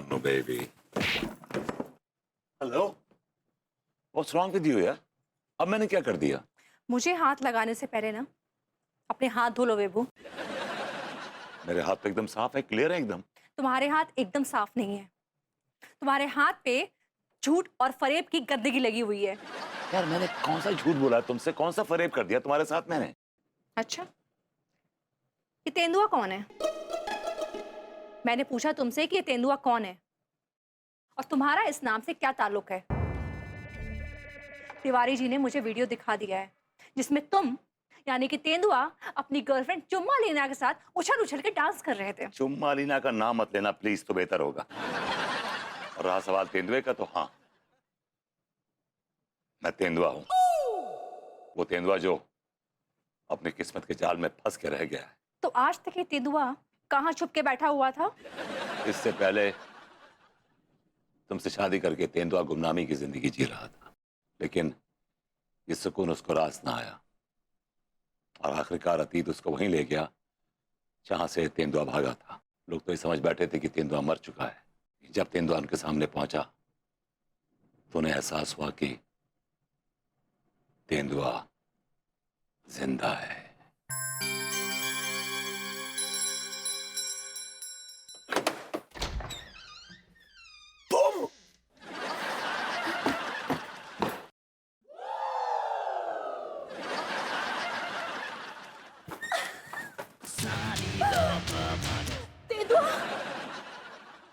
Anu baby. Hello. What's wrong with you यार? अब मैंने क्या कर दिया? मुझे हाथ लगाने से पहले ना अपने हाथ धो लो बेबू। मेरे हाथ तो एकदम साफ है, क्लियर है एकदम। तुम्हारे हाथ एकदम साफ नहीं है। तुम्हारे हाथ पे झूठ और फरेब की गंदगी लगी हुई है। यार मैंने कौन सा झूठ बोला तुमसे? कौन सा फरेब कर दिया तुम्हारे साथ मैंने? अच्छा, ये तेंदुआ कौन है? मैंने पूछा तुमसे कि ये तेंदुआ कौन है और तुम्हारा इस नाम से क्या ताल्लुक है? तिवारी जी ने मुझे वीडियो दिखा दिया है जिसमें तुम यानी कि तेंदुआ अपनी गर्लफ्रेंड चुम्मा लीना के साथ उछल उछल के डांस कर रहे थे। चुम्मा लीना का नाम मत लेना प्लीज, तो बेहतर होगा। और रहा सवाल तेंदुए का, तो हाँ, मैं तेंदुआ हूं। वो तेंदुआ जो अपनी किस्मत के जाल में फंस के रह गया है। तो आज तक ये तेंदुआ कहाँ छुप के बैठा हुआ था? इससे पहले तुमसे शादी करके तेंदुआ गुमनामी की जिंदगी जी रहा था, लेकिन ये सुकून उसको रास ना आया और आखिरकार अतीत उसको वहीं ले गया जहां से तेंदुआ भागा था। लोग तो ये समझ बैठे थे कि तेंदुआ मर चुका है। जब तेंदुआ उनके सामने पहुंचा तो उन्हें एहसास हुआ कि तेंदुआ जिंदा है। तुम तेंदुआ,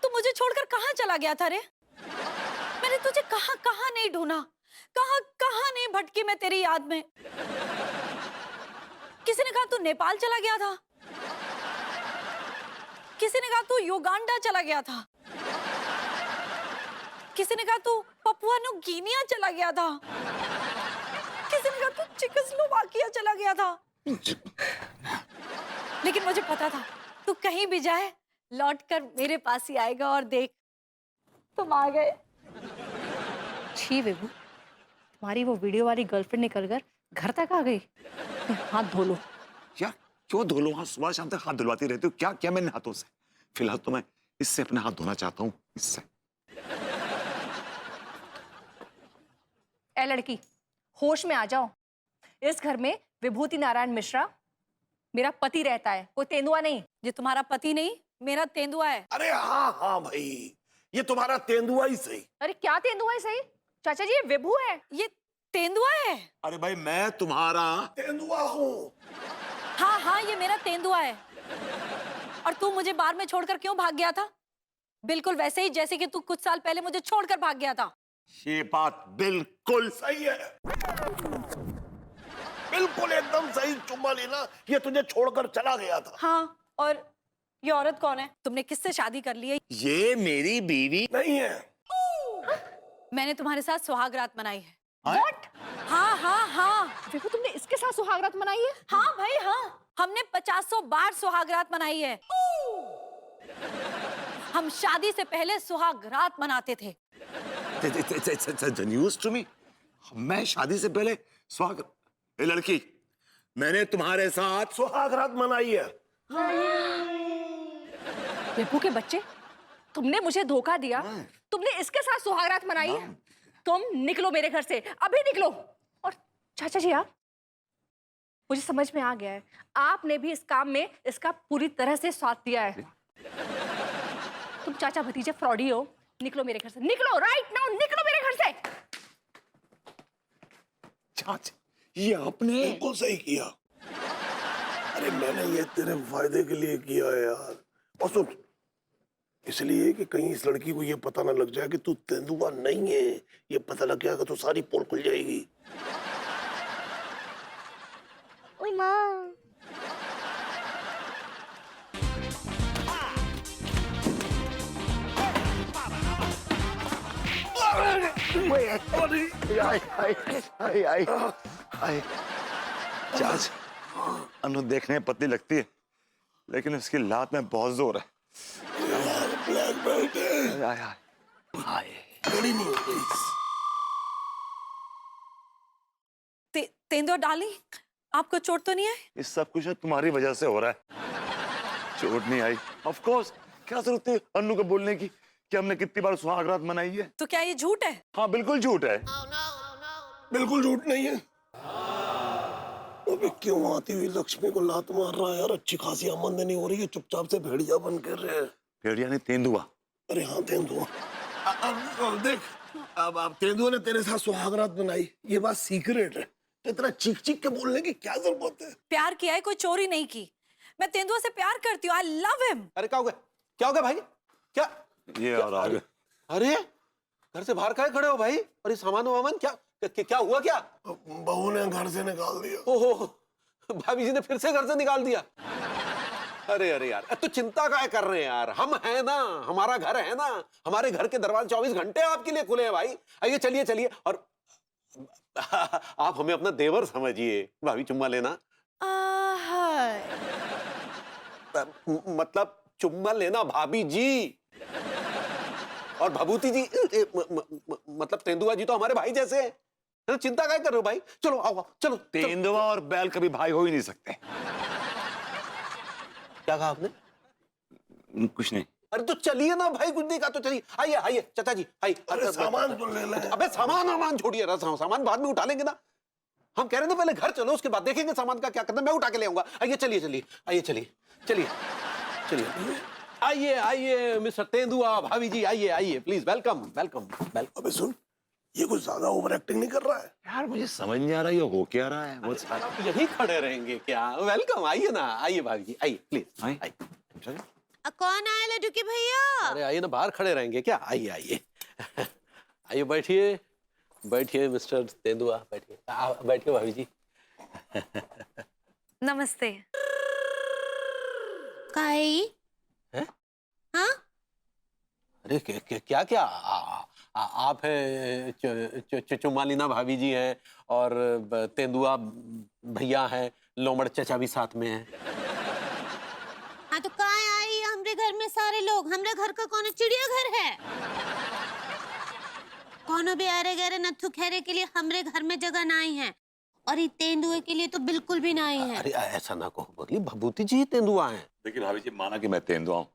तू मुझे छोड़कर कहाँ चला गया था रे? मैंने तुझे कहाँ कहाँ नहीं ढूंढा, कहाँ कहाँ नहीं भटकी मैं तेरी याद में। किसी ने कहा तू नेपाल चला गया था, किसी ने कहा तू युगांडा चला गया था, किसी ने कहा तू पपुआ न्यू गिनिया चला गया था, किसी ने कहा तू चेकोस्लोवाकिया चला गया था। लेकिन मुझे पता था तू कहीं भी जाए लौटकर मेरे पास ही आएगा। और देख, तुम आ गए। छी बेबू, तुम्हारी वो वीडियो वाली गर्लफ्रेंड निकल कर घर तक आ गई। हाथ धो लो। यार क्यों धो लो? हाँ, सुबह शाम तक हाथ धुलवाती रहती हो। क्या क्या मैंने हाथों से? फिलहाल तो मैं इससे अपने हाथ धोना चाहता हूँ, इससे। ए लड़की, होश में आ जाओ। इस घर में विभूति नारायण मिश्रा मेरा पति रहता है, कोई तेंदुआ नहीं। ये तुम्हारा पति नहीं, मेरा तेंदुआ है। अरे हाँ हाँ भाई, ये तुम्हारा तेंदुआ ही सही। अरे क्या तेंदुआ है सही? चाचा जी ये विभू है। ये तेंदुआ है। अरे भाई मैं तुम्हारा तेंदुआ हूँ। हाँ हाँ, ये मेरा तेंदुआ है। और तू मुझे बार में छोड़कर क्यों भाग गया था? बिल्कुल वैसे ही जैसे कि तू कुछ साल पहले मुझे छोड़कर भाग गया था। ये बात बिल्कुल सही है, बिल्कुल एकदम सही। चुम्मा लेना, ये तुझे छोड़कर चला गया था। हाँ, और ये औरत कौन है? तुमने किससे शादी कर ली है? ये मेरी बीवी नहीं है। मैंने तुम्हारे साथ सुहागरात मनाई है। What? हाँ हाँ हाँ विभू, तुमने इसके साथ सुहागरात मनाई है? हाँ भाई हाँ, हमने 50 बार सुहागरात मनाई है। हम शादी से पहले सुहागरात मनाते थे। न्यूज़ टू मी, मैं शादी से पहले सुहाग। ए लड़की, मैंने तुम्हारे साथ सुहागरात मनाई है। विभू के बच्चे, तुमने मुझे धोखा दिया। तुमने इसके साथ सुहागरात मनाई है। तुम निकलो मेरे घर से, अभी निकलो। और चाचा जी, आप, मुझे समझ में आ गया है, आपने भी इस काम में इसका पूरी तरह से साथ दिया है। तुम चाचा भतीजे फ्रॉडी हो। निकलो मेरे घर से, निकलो राइट नाउ, निकलो मेरे घर से। चाचा, ये आपने बिल्कुल सही किया। अरे मैंने ये तेरे फायदे के लिए किया है यार। और सुन, इसलिए कि कहीं इस लड़की को ये पता ना लग जाए कि तू तेंदुआ नहीं है। ये पता लग गया तो सारी पोल खुल जाएगी। ओए माँ। चाच, अनु देखने में पतली लगती है, लेकिन उसकी लात में बहुत जोर है। ब्लैक बेल्ट है। आय, आय, आय। बड़ी नहीं होगी। तेंदुआ डार्लिंग, आपको चोट तो नहीं है? ये सब कुछ तुम्हारी वजह से हो रहा है। चोट नहीं आई, ऑफ कोर्स। क्या जरूरत थी अन्नू को बोलने की कि हमने कितनी बार सुहागरात मनाई है। तो क्या ये झूठ है? हाँ बिल्कुल झूठ है। बिल्कुल झूठ नहीं है। अबे क्यों आती हुई लक्ष्मी को लात मार रहा है यार? अच्छी खासी आमदनी हो रही है, चुपचाप से भेड़िया बन कर रहे हैं। भेड़िया ने तेंदुआ। अरे हाँ तेंदुआ। अब देख, अब तेंदुआ ने तेरे साथ सुहागरात बनाई, ये बात सीक्रेट है, तो इतना चीख चीख के बोलने की क्या जरूरत है? प्यार किया है, कोई चोरी नहीं की। मैं तेंदुआ से प्यार करती हूँ, आई लव हिम। अरे क्या हो गया? क्या हो गया भाई? क्या? ये और आगे। अरे घर से बाहर काहे खड़े हो भाई? और ये सामान वामान क्या हुआ क्या? बहू ने घर से निकाल दिया। ओहो, भाभी जी ने फिर से घर से निकाल दिया। अरे अरे यार, तो चिंता काहे कर रहे हैं यार? हम हैं ना, हमारा घर है ना, हमारे घर के दरवाजे 24 घंटे आपके लिए खुले हैं भाई। आइए चलिए चलिए। और आप हमें अपना देवर समझिए। भाभी चुम्मा लेना, मतलब चुम्मा लेना भाभी जी। और भभूति जी मतलब तेंदुआ जी तो हमारे भाई जैसे हैं। तो चिंता काय कर रहे हो भाई? चलो आओ आओ, चलो। तेंदुआ और बैल कभी भाई हो ही नहीं सकते। क्या कहा आपने? कुछ नहीं। अरे तो चलिए ना भाई, कुछ नहीं कहा तो चलिए। आइए आइए चाचा जी, आइए। अरे सामान तो ले ले। अबे सामान छोड़िए, सामान बाद में उठा लेंगे ना। हम कह रहे थे पहले घर चलो, उसके बाद देखेंगे सामान का क्या करना है। मैं उठा के ले आऊंगा। आइए चलिए चलिए, आइए चलिए चलिए चलिए। आइए आइए मिस्टर तेंदुआ, भाभी जी आइए आइए, प्लीज वेलकम वेलकम वेलकम। अबे सुन, ये कुछ ज्यादा ओवर एक्टिंग नहीं कर रहा है? यार मुझे समझ नहीं आ रहा ये हो क्या रहा है। वो आप यही खड़े रहेंगे क्या? वेलकम, आइए ना, आइए भाभी जी, आइए प्लीज आइए। कौन आया लड्डू के भैया? अरे आइए ना, बाहर खड़े रहेंगे क्या? आइए आइए आइए, बैठिए बैठिए मिस्टर तेंदुआ, बैठिए। बैठिए भाभी जी। नमस्ते। काई? हैं? हाँ? अरे क्या क्या आप है चुम्मालीना भाभी जी हैं, और तेंदुआ भैया हैं, लोमड़ चचा भी साथ में हैं। हाँ तो काई आई हमरे घर में सारे लोग? हमरे घर का कौन चिड़ियाघर है? कौनो भी अरे गहरे नथु खेरे के लिए हमरे घर में जगह नहीं है, और ये तेंदुए के लिए तो बिल्कुल भी नहीं है। अरे ऐसा ना कहो बगली, भभूति जी तेंदुआ हैं। देखिए भाभी जी, माना कि मैं तेंदुआ हूँ,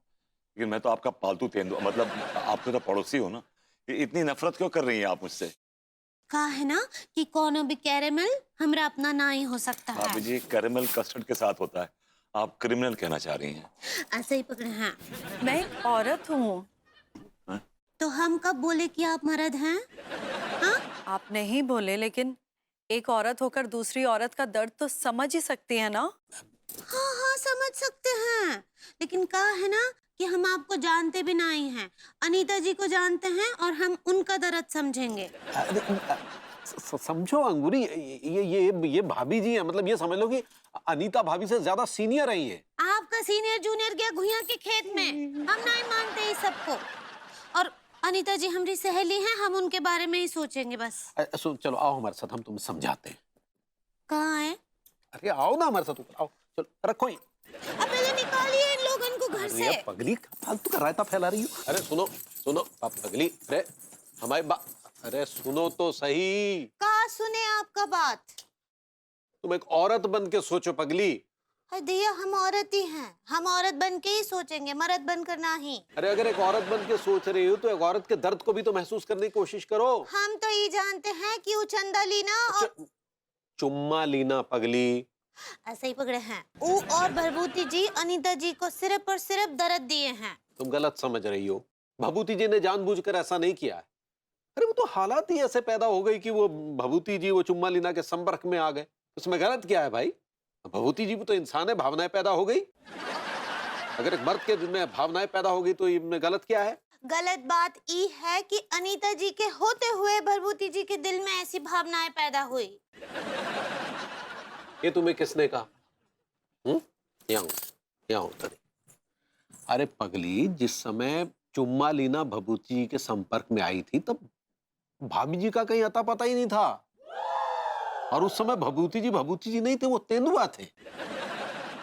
लेकिन मैं तो आपका पालतू तेंदुआ, मतलब आप तो पड़ोसी हो ना। इतनी नफरत क्यों कर रही हैं आप मुझसे? कहा है ना कि कौनो भी कैरेमल हमरा अपना नहीं हो सकता है। भाभी जी, कैरेमल कस्टर्ड के साथ होता है, आप क्रिमिनल कहना चाह रही हैं। ऐसे ही पकड़े हैं। मैं एक औरत हूँ। तो हम कब बोले कि आप मर्द हैं? हाँ? आप नहीं बोले, लेकिन एक औरत होकर दूसरी औरत का दर्द तो समझ ही सकती है ना। हाँ हाँ समझ सकते हैं, लेकिन कहा है ना कि हम आपको जानते भी नहीं हैं। अनीता जी को जानते हैं और हम उनका दर्द समझेंगे। समझो अंगूरी, ये भाभी जी है, मतलब ये समझ लो कि अनीता भाभी से ज्यादा सीनियर है ये। आपका सीनियर जूनियर गया घुइयां के खेत में, हम नहीं मानते इस सबको। और अनीता जी हमारी सहेली हैं, हम उनके बारे में ही सोचेंगे बस। चलो आओ हमारे साथ, हम तुम्हें समझाते हैं। कहाँ है? अरे आओ ना हमारे साथ, ऊपर आओ। चलो रखो ही। अब पहले निकालिए इन लोगों को घर से। अरे पगली, फालतू का रायता फैला रही हो। अरे सुनो सुनो पगली, अरे हमारी बात, अरे सुनो तो सही। कहाँ सुने आपका बात? तुम एक औरत बन के सोचो पगली। अरे दिया, हम औरत ही हैं, हम औरत बन के ही सोचेंगे, मर्द बनकर नहीं। अरे अगर एक औरत बन के सोच रही हो तो एक औरत के दर्द को भी तो महसूस करने की कोशिश करो। हम तो ये जानते हैं कि वो चंदा लीना और चुम्मा लीना पगली। ऐसे ही पकड़े हैं। वो और भभूति जी अनीता जी को सिर्फ और सिर्फ दर्द दिए हैं। तुम गलत समझ रही हो, भभूति जी ने जानबूझकर ऐसा नहीं किया है। अरे वो तो हालात ही ऐसे पैदा हो गई कि वो भभूति जी वो चुम्मा लीना के संपर्क में आ गए। उसमें गलत क्या है भाई? भभूति जी भी तो इंसान है, भावनाएं पैदा हो गई। अगर एक मर्द के दिल में भावनाएं पैदा हो गई तो इनमें गलत क्या है? गलत बात ये है कि अनीता जी के होते हुए भभूति जी के दिल में ऐसी भावनाएं पैदा हुई। ये तुम्हें किसने कहा? यहाँ उतरे। अरे पगली, जिस समय चुम्मा लीना भभूति जी के संपर्क में आई थी तब भाभी जी का कहीं अता पता ही नहीं था, और उस समय भभूति जी नहीं थे, वो तेंदुआ थे।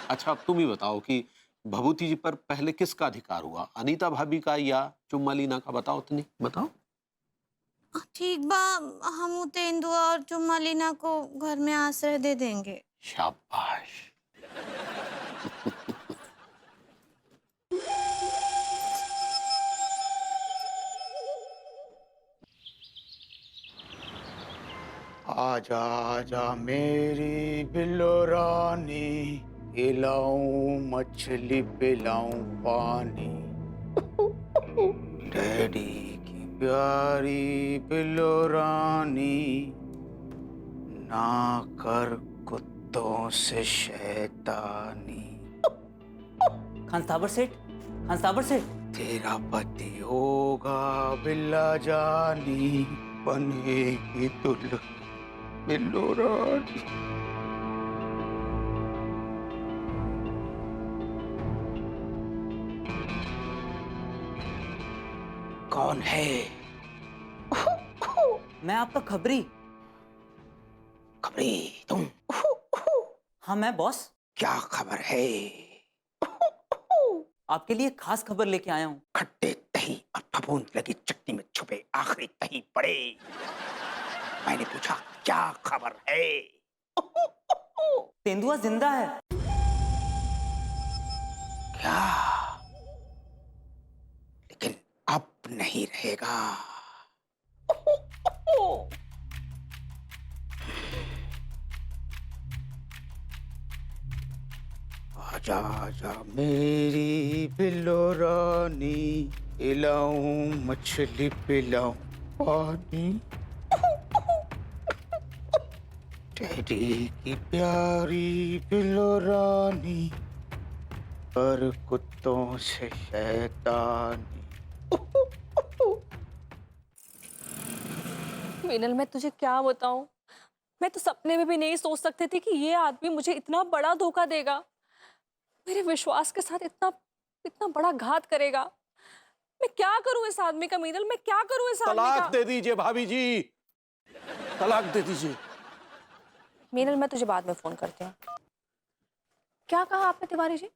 अच्छा अब तुम ही बताओ कि भभूति जी पर पहले किसका अधिकार हुआ, अनीता भाभी का या चुम्मा लीना का? बताओ, तो नहीं बताओ। ठीक बा, हम तेंदुआ और चुम्मा लीना को घर में आश्रय दे देंगे। शाबाश। आजा आजा मेरी बिल्लो रानी, खिलाऊं मछली पिलाऊं पानी। डैडी की प्यारी बिल्लो रानी, ना कर कुत्तों से शैतानी। कंस्टेबल सेठ, कंस्टेबल सेठ। तेरा पति होगा बिल्ला जानी, बनेगी दुल्हन बिल्लो रानी। कौन है? मैं आपका खबरी। खबरी तुम? हाँ मैं बॉस। क्या खबर है? आपके लिए खास खबर लेके आया हूँ। खट्टे दही और फफूंद लगी चटनी में छुपे आखिरी दही पड़े। मैंने पूछा क्या खबर है? तेंदुआ जिंदा है। क्या? लेकिन अब नहीं रहेगा। आजा आजा मेरी बिल्लो रानी, खिलाऊं मछली पिलाऊं पानी। डैडी की प्यारी बिल्लो रानी, पर कुत्तों से शैतानी। मीनल, मैं तुझे क्या बताऊं? मैं तो सपने में भी नहीं सोच सकती थी कि ये आदमी मुझे इतना बड़ा धोखा देगा, मेरे विश्वास के साथ इतना इतना बड़ा घात करेगा। मैं क्या करूं इस आदमी का मीनल, मैं क्या करूं इस आदमी तलाक का? दे दीजिए भाभी जी, तलाक दे दीजिए। मीनल, मैं तुझे बाद में फोन करती हूँ। क्या कहा आपने तिवारी जी?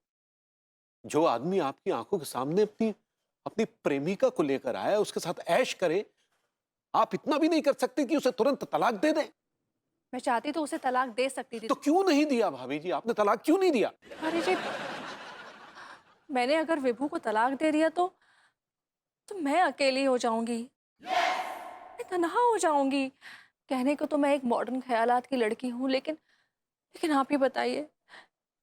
जो आदमी आपकी आंखों के सामने अपनी अपनी प्रेमिका को लेकर आया, उसके साथ ऐश करे, आप इतना भी नहीं कर सकते कि उसे तुरंत तलाक दे दें? मैं चाहती तो उसे तलाक दे सकती थी। तो क्यों नहीं दिया भाभी जी? आपने तलाक क्यों नहीं दिया? तिवारी जी, मैंने अगर विभू को तलाक दे दिया तो मैं अकेली हो जाऊंगी, मैं तन्हा हो जाऊंगी। कहने को तो मैं एक मॉडर्न ख्यालात की लड़की हूँ, लेकिन आप ही बताइए,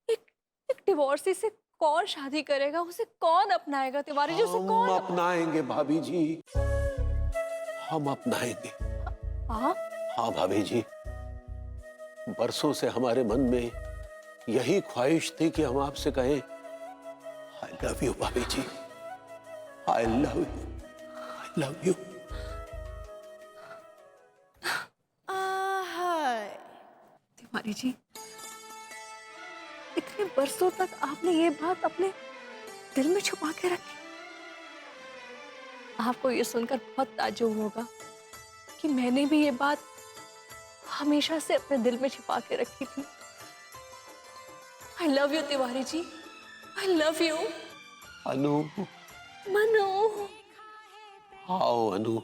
एक डिवोर्सी से कौन शादी करेगा? उसे कौन अपनाएगा तिवारी जी? उसे हम कौन अपनाएंगे भाभी जी, हम अपनाएंगे। हाँ? हाँ भाभी जी, बरसों से हमारे मन में यही ख्वाहिश थी कि हम आपसे कहें आई लव यू भाभी जी, I love you, I love you. Tiwari ji, इतने बरसों तक आपने ये बात अपने दिल में छुपा के रखी। आपको ये सुनकर बहुत ताज्जुब होगा कि मैंने भी ये बात हमेशा से अपने दिल में छिपा के रखी थी। I love you Tiwari ji, I love you. Anu, Manu, आओ अनु,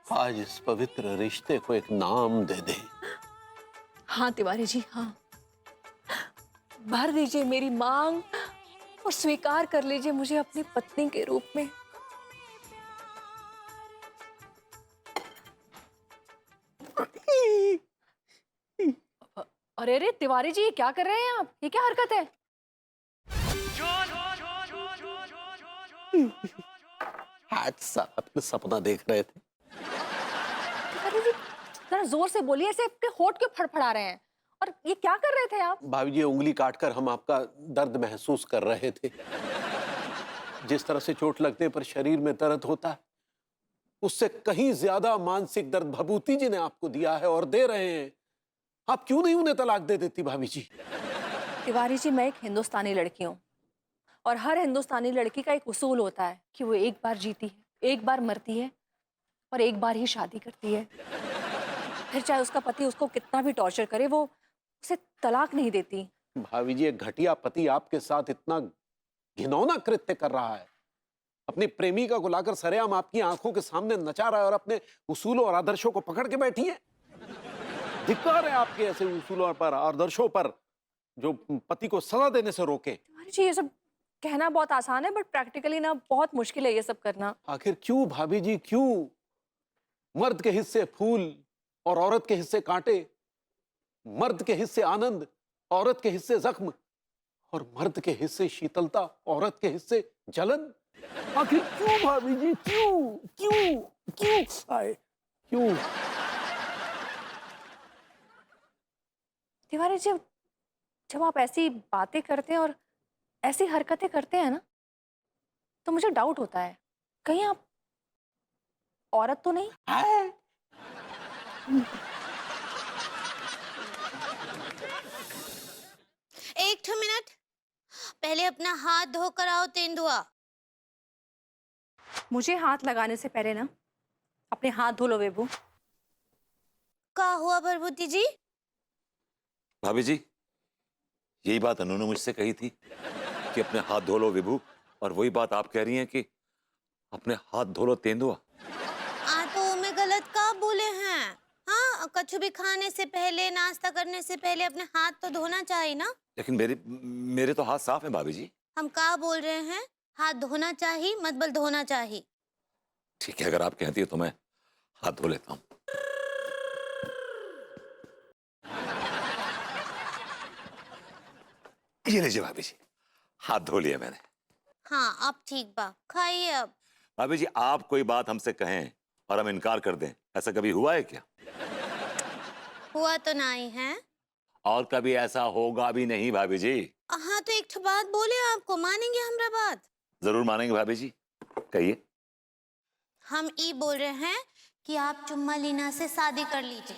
आज इस पवित्र रिश्ते को एक नाम दे दे। हाँ तिवारी जी, हाँ, भर दीजिए मेरी मांग और स्वीकार कर लीजिए मुझे अपनी पत्नी के रूप में। अरे अरे तिवारी जी, ये क्या कर रहे हैं आप? ये क्या हरकत है? आज अपने सपना देख रहे थे। तिवारी जी, जरा जोर से बोलिए, ऐसे आपके होंठ क्यों फड़फड़ा रहे हैं? और ये क्या कर रहे थे आप? भाभी जी, उंगली काटकर हम आपका दर्द महसूस कर रहे थे। जिस तरह से चोट लगने पर शरीर में दर्द होता है, उससे कहीं ज्यादा मानसिक दर्द भभूति जी ने आपको दिया है और दे रहे हैं। आप क्यों नहीं उन्हें तलाक दे देती भाभी जी? तिवारी जी, मैं एक हिंदुस्तानी लड़की हूँ और हर हिंदुस्तानी लड़की का एक उसूल होता है कि वो एक बार जीती है, एक बार मरती है और एक बार ही शादी करती है। फिर चाहे उसका पति उसको कितना भी टॉर्चर करे, वो उसे तलाक नहीं देती। भाभी जी, एक घटिया पति आपके साथ इतना घिनौना कृत्य कर रहा है, अपनी प्रेमिका को लाकर सरेआम आपकी आंखों के सामने नचा रहा है और अपने उसूलों और आदर्शों को पकड़ के बैठी है। धिक्कार है आपके ऐसे उसूलों पर, आदर्शों पर, जो पति को सजा देने से रोके। तिवारी जी, ये सब कहना बहुत आसान है, बट प्रैक्टिकली ना बहुत मुश्किल है ये सब करना। आखिर क्यों भाभी जी, क्यों? मर्द के हिस्से फूल, और औरत के हिस्से कांटे, मर्द के हिस्से आनंद, औरत के हिस्से जख्म, और मर्द के हिस्से शीतलता, औरत के हिस्से जलन। आखिर क्यों भाभी जी, क्यों क्यों क्यों आए, क्यों? तिवारी जी, जब आप ऐसी बातें करते हैं और ऐसी हरकतें करते हैं ना, तो मुझे डाउट होता है, कहीं आप औरत तो नहीं? एक ठो मिनट, पहले अपना हाथ धोकर आओ तेंदुआ। मुझे हाथ लगाने से पहले ना अपने हाथ धो लो बेबू। का हुआ भरभूति जी? भाभी जी, यही बात अनु ने मुझसे कही थी कि अपने हाथ धो लो विभू, और वही बात आप कह रही हैं कि अपने हाथ धो लो तेंदुआ। तो मैं गलत का बोले हैं? हाँ, कछु भी खाने से पहले, नाश्ता करने से पहले अपने हाथ तो धोना चाहिए ना। लेकिन मेरे तो हाथ साफ हैं भाभी जी। हम का बोल रहे हैं? हाथ धोना चाहिए, मत बोल धोना चाहिए। ठीक है, अगर आप कहती हो तो मैं हाथ धो लेता हूँ। ये लीजिए भाभी जी, हाथ धो लिया मैंने। हाँ, अब ठीक बा, खाइए अब। भाभी जी, आप कोई बात हमसे कहें और हम इनकार कर दें, ऐसा कभी हुआ है क्या? हुआ तो नहीं है। और कभी ऐसा होगा भी नहीं भाभी जी। हाँ, तो एक ठो बात बोले, आपको मानेंगे हमरा बात? जरूर मानेंगे भाभी जी, कहिए। हम ये बोल रहे हैं कि आप चुम्मा लीना से शादी कर लीजिए।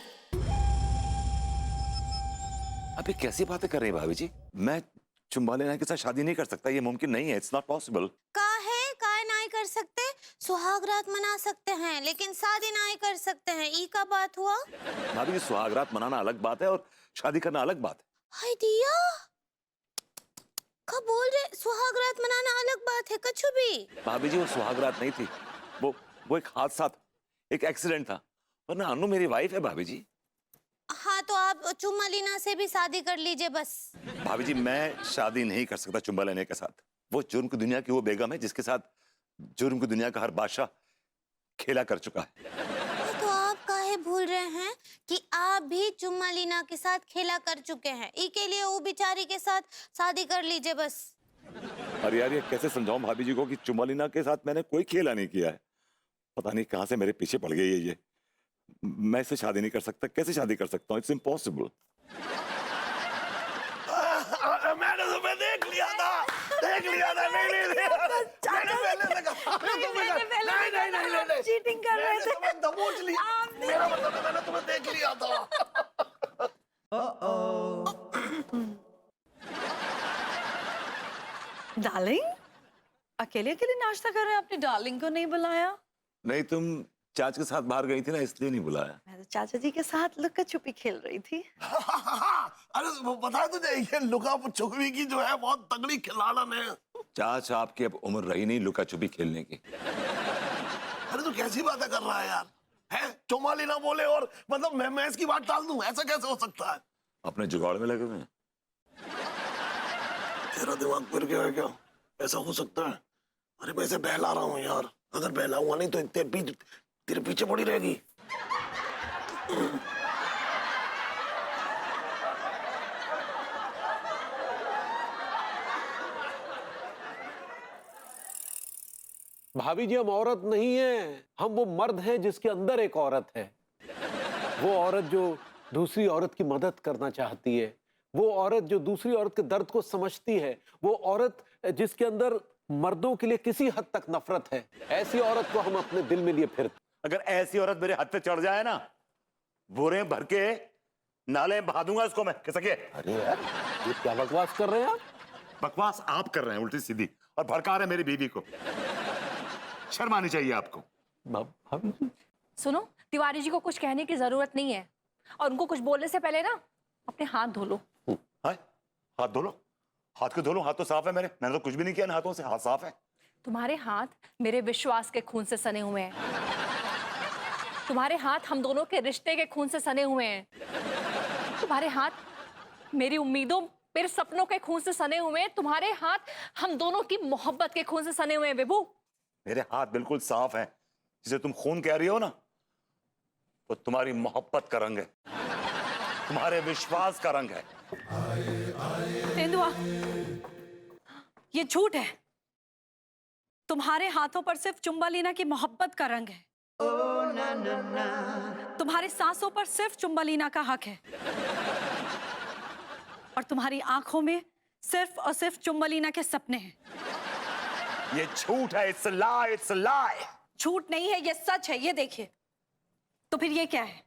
अबे कैसी बातें कर रही हैं भाभी जी? मैं चुम्मा लेना के साथ शादी नहीं कर सकता, ये मुमकिन नहीं है, इट्स नॉट पॉसिबल। का नहीं कर सकते? सुहाग रात मना सकते हैं, लेकिन शादी नहीं कर सकते हैं, ई का बात हुआ? भाभी जी, सुहागरात मनाना अलग बात है और शादी करना अलग बात है। हाय दिया, कब बोल रहे? सुहाग रात मनाना अलग बात है, कछु भी। भाभी जी, वो सुहागरात नहीं थी, वो एक हादसा था, एक एक्सीडेंट था, वरना अनु मेरी वाइफ है भाभी जी। हाँ, तो आप चुम्मा लीना से भी शादी कर लीजिए बस। भाभी जी, मैं शादी नहीं कर सकता चुम्मा लेने के साथ। वो जुर्म की दुनिया की वो बेगम है जिसके साथ जुर्म की दुनिया का हर बादशाह खेला कर चुका है। तो आप काहे भूल रहे हैं कि आप भी चुम्मा लीना के साथ खेला कर चुके हैं? ई के लिए वो बिचारी के साथ शादी कर लीजिए बस। अरे यार, ये कैसे समझाऊं भाभी जी को कि चुम्मा लीना के साथ मैंने कोई खेला नहीं किया है। पता नहीं कहां से मेरे पीछे पड़ गई है ये। मैं इससे शादी नहीं कर सकता, कैसे शादी कर सकता हूँ? It's impossible. मैंने तुम्हें देख लिया था, नहीं, चीटिंग कर रहे थे। तुम्हें दबोच लिया। मेरा मतलब है, मैंने तुम्हें देख लिया था। डार्लिंग, अकेले अकेले नाश्ता कर रहे हैं, अपनी डार्लिंग को नहीं बुलाया? नहीं, तुम चाचा के साथ बाहर गई थी ना, इसलिए नहीं बुलाया। मैं तो चाचा जी के साथ लुक्का छुपी खेल रही थी। अरे वो पता है तुझे, ये लुका छुपी की जो है बहुत तगड़ी खिलाड़न है। चाचा, आपकी अब उम्र रही नहीं लुका छुपी खेलने की। अरे तू कैसी बातें कर रहा है यार? है चुम्मा लेना बोले और मतलब मैं इसकी बात टाल दूं? ऐसा कैसे हो सकता है? अपने जुगाड़ में लगे हुए हैं। तेरा दिमाग फिर गया है क्या? ऐसा हो सकता है? अरे मैं इसे बहला रहा हूँ यार, अगर बहलाऊंगा नहीं तो तेरे पीछे पड़ी रहेगी। भाभी जी, हम औरत नहीं हैं, हम वो मर्द हैं जिसके अंदर एक औरत है। वो औरत जो दूसरी औरत की मदद करना चाहती है, वो औरत जो दूसरी औरत के दर्द को समझती है, वो औरत जिसके अंदर मर्दों के लिए किसी हद तक नफरत है। ऐसी औरत को हम अपने दिल में लिए फिरते। अगर ऐसी औरत मेरे हाथ पे चढ़ जाए ना, बोरे भर के नाले में बहा दूंगा उसको मैं। कैसा किया? अरे यार, ये क्या बकवास कर रहे हैं आप? बकवास आप कर रहे हैं उल्टी सीधी, और भड़का रहे हैं मेरी बीवी को। शर्म आनी चाहिए आपको। भाभी जी, सुनो, तिवारी जी को कुछ कहने की जरूरत नहीं है, और उनको कुछ बोलने से पहले ना अपने हाथ धो लो। हाय, हाथ धो लो? हाथ क्यों धो लो? हाथ तो साफ है मेरे, मैंने तो कुछ भी नहीं किया इन हाथों से, हाथ साफ है। तुम्हारे हाथ मेरे विश्वास के खून से सने हुए हैं। तुम्हारे हाथ हम दोनों के रिश्ते के खून से सने हुए हैं। तुम्हारे हाथ मेरी उम्मीदों, मेरे सपनों के खून से सने हुए हैं। तुम्हारे हाथ हम दोनों की मोहब्बत के खून से सने हुए हैं विभू। मेरे हाथ बिल्कुल साफ हैं। जिसे तुम खून कह रही हो ना, वो तुम्हारी मोहब्बत का रंग है, तुम्हारे विश्वास का रंग है। तेंदुआ, ये झूठ है। तुम्हारे हाथों पर सिर्फ चुंबलीना की मोहब्बत का रंग है। तुम्हारे सांसों पर सिर्फ चुंबलीना का हक है, और तुम्हारी आंखों में सिर्फ और सिर्फ चुंबलीना के सपने हैं। ये झूठ है, it's a lie, it's a लाई। झूठ नहीं है, ये सच है। ये देखिए। तो फिर ये क्या है?